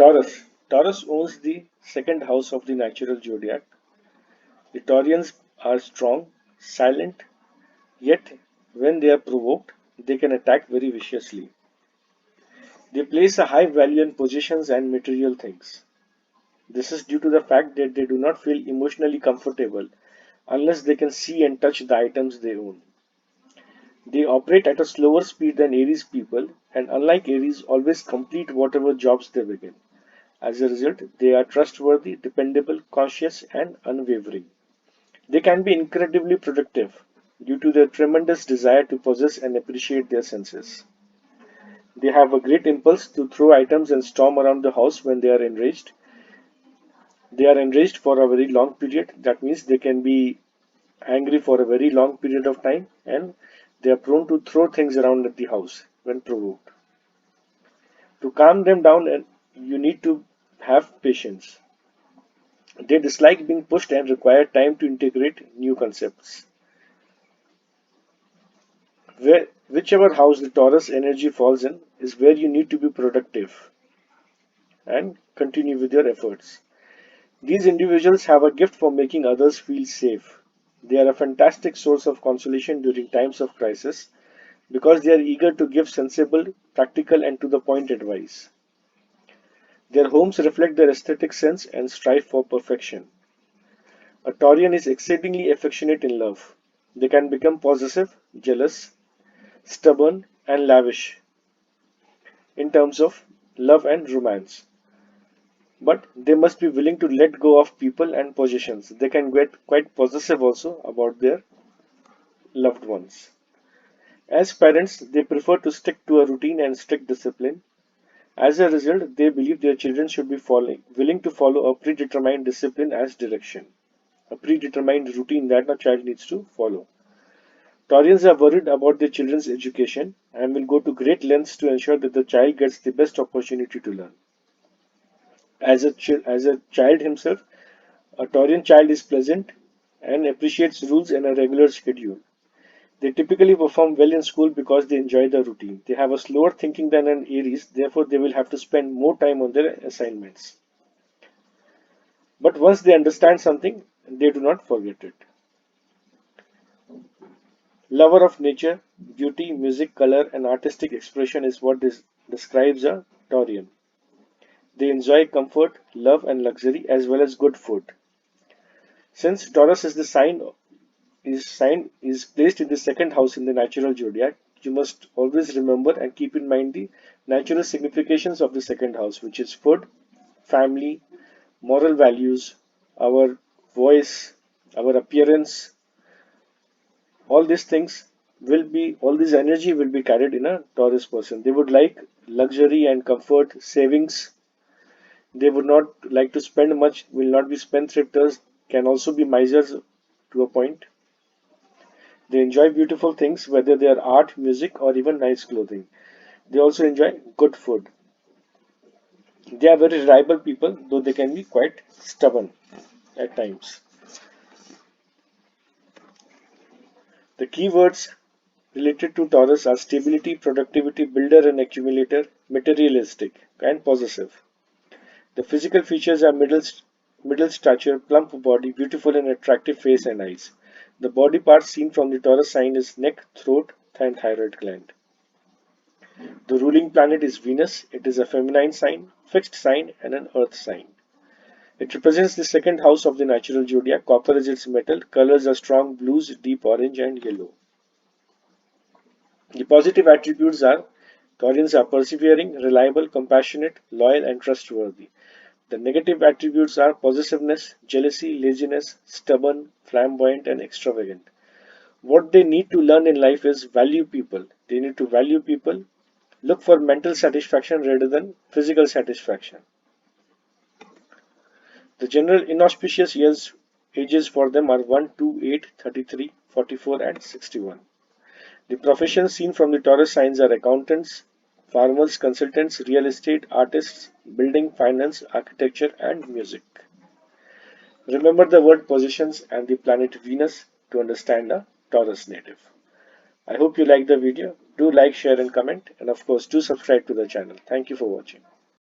Taurus. Taurus owns the second house of the natural zodiac. The Taurians are strong, silent, yet when they are provoked, they can attack very viciously. They place a high value on possessions and material things. This is due to the fact that they do not feel emotionally comfortable unless they can see and touch the items they own. They operate at a slower speed than Aries people and unlike Aries always complete whatever jobs they begin. As a result, they are trustworthy, dependable, cautious, and unwavering. They can be incredibly productive due to their tremendous desire to possess and appreciate their senses. They have a great impulse to throw items and storm around the house when they are enraged. They are enraged for a very long period. That means they can be angry for a very long period of time and they are prone to throw things around at the house when provoked. To calm them down, you need to have patience. They dislike being pushed and require time to integrate new concepts. Whichever house the Taurus energy falls in is where you need to be productive and continue with your efforts. These individuals have a gift for making others feel safe. They are a fantastic source of consolation during times of crisis because they are eager to give sensible, practical, and to the point advice. Their homes reflect their aesthetic sense and strive for perfection. A Taurian is exceedingly affectionate in love. They can become possessive, jealous, stubborn, and lavish in terms of love and romance. But they must be willing to let go of people and possessions. They can get quite possessive also about their loved ones. As parents, they prefer to stick to a routine and strict discipline. As a result, they believe their children should be willing to follow a predetermined discipline as direction, a predetermined routine that a child needs to follow. Taurians are worried about their children's education and will go to great lengths to ensure that the child gets the best opportunity to learn. As a child himself, a Taurian child is pleasant and appreciates rules and a regular schedule. They typically perform well in school because they enjoy the routine. They have a slower thinking than an Aries, therefore, they will have to spend more time on their assignments. But once they understand something, they do not forget it. Lover of nature, beauty, music, color, and artistic expression is what describes a Taurian. They enjoy comfort, love, and luxury as well as good food. Since Taurus is the sign is placed in the second house in the natural zodiac, you must always remember and keep in mind the natural significations of the second house, which is food, family, moral values, our voice, our appearance. All this energy will be carried in a Taurus person. They would like luxury and comfort, savings. They would not like to spend much, will not be spendthrifters, can also be misers to a point. They enjoy beautiful things, whether they are art, music, or even nice clothing. They also enjoy good food. They are very reliable people, though they can be quite stubborn at times. The keywords related to Taurus are stability, productivity, builder and accumulator, materialistic, and possessive. The physical features are middle stature, plump body, beautiful and attractive face and eyes. The body parts seen from the Taurus sign is neck, throat, and thyroid gland. The ruling planet is Venus. It is a feminine sign, fixed sign, and an earth sign. It represents the second house of the natural zodiac. Copper is its metal. Colors are strong blues, deep orange, and yellow. The positive attributes are Taurians are persevering, reliable, compassionate, loyal, and trustworthy. The negative attributes are possessiveness, jealousy, laziness, stubborn, flamboyant, and extravagant. What they need to learn in life is value people. They need to value people, look for mental satisfaction rather than physical satisfaction. The general inauspicious ages for them are 1, 2, 8, 33, 44, and 61. The professions seen from the Taurus signs are accountants, farmers, consultants, real estate, artists, building, finance, architecture, and music. Remember the word positions and the planet Venus to understand a Taurus native. I hope you like the video. Do like, share, and comment, and of course, do subscribe to the channel. Thank you for watching.